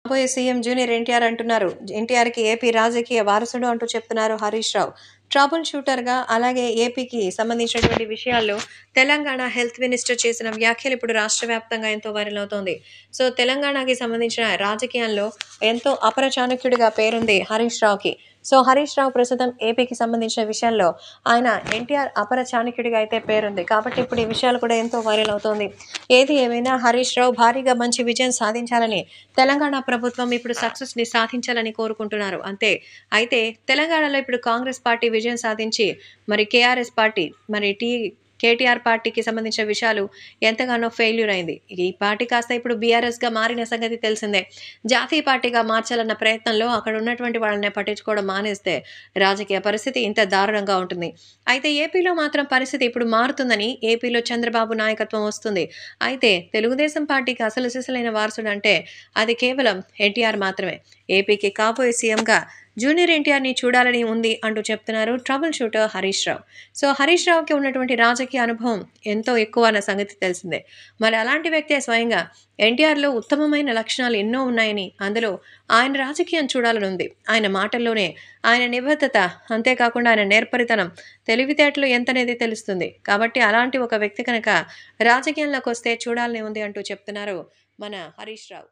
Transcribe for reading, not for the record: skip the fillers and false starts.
కాబోయే CM junior NTR అంటున్నారు. ఎన్టీఆర్‌కి ఏపీ రాజకీయ వారసుడు అంటూ చెప్తున్నారు హరీష్ రావు. ట్రబుల్ షూటర్‌గా అలాగే ఏపీకి సంబంధించినటువంటి విషయాల్లో తెలంగాణ హెల్త్ మినిస్టర్ చేసిన వ్యాఖ్యలు ఇప్పుడు రాష్ట్ర వ్యాప్తంగా ఎంతో వైరల్ అవుతోంది. సో, తెలంగాణకి సంబంధించిన రాజకీయాల్లో ఎంతో అపర చాణక్యుడిగా పేరుంది హరీష్ రావుకి. సో, హరీష్ రావు ప్రస్తుతం ఏపీకి సంబంధించిన విషయాల్లో ఆయన ఎన్టీఆర్ అపర చాణక్యుడిగా అయితే పేరుంది. కాబట్టి ఇప్పుడు ఈ విషయాలు కూడా ఎంతో వైరల్ అవుతోంది. ఏది ఏమైనా హరీష్ రావు భారీగా మంచి విజయం సాధించాలని తెలంగాణ ప్రభుత్వం ఇప్పుడు సక్సెస్‌ని సాధించాలని కోరుకుంటున్నారు. అంతే. అయితే తెలంగాణలో ఇప్పుడు కాంగ్రెస్ పార్టీ విజయం సాధించి మరి కేఆర్ఎస్ పార్టీ మరి కేటీఆర్ పార్టీకి సంబంధించిన విషయాలు ఎంతగానో ఫెయిల్యూర్ అయింది. ఈ పార్టీ కాస్త ఇప్పుడు బీఆర్ఎస్‌గా మారిన సంగతి తెలిసిందే. జాతీయ పార్టీగా మార్చాలన్న ప్రయత్నంలో అక్కడ ఉన్నటువంటి వాళ్ళని పట్టించుకోవడం మానేస్తే రాజకీయ పరిస్థితి ఇంత దారుణంగా ఉంటుంది. అయితే ఏపీలో మాత్రం పరిస్థితి ఇప్పుడు మారుతుందని ఏపీలో చంద్రబాబు నాయకత్వం వస్తుంది. అయితే తెలుగుదేశం పార్టీకి అసలు సిసలైన వారసుడంటే అది కేవలం ఎన్టీఆర్ మాత్రమే. ఏపీకి కాబోయే సీఎంగా జూనియర్ ఎన్టీఆర్‌ని చూడాలని ఉంది అంటూ చెప్తున్నారు trouble shooter Harish Rao. So, Harish రావుకి ఉన్నటువంటి రాజకీయ అనుభవం ఎంతో ఎక్కువ అన్న సంగతి తెలిసిందే. మరి అలాంటి వ్యక్తే స్వయంగా ఎన్టీఆర్‌లో ఉత్తమమైన లక్షణాలు ఎన్నో ఉన్నాయని, అందులో ఆయన రాజకీయం చూడాలనుంది. ఆయన మాటల్లోనే ఆయన నిబద్ధత, అంతేకాకుండా ఆయన నేర్పరితనం, తెలివితేటలు ఎంతనేది తెలుస్తుంది. కాబట్టి అలాంటి ఒక వ్యక్తి కనుక రాజకీయంలోకొస్తే చూడాలని ఉంది అంటూ చెప్తున్నారు మన హరీష్ రావు.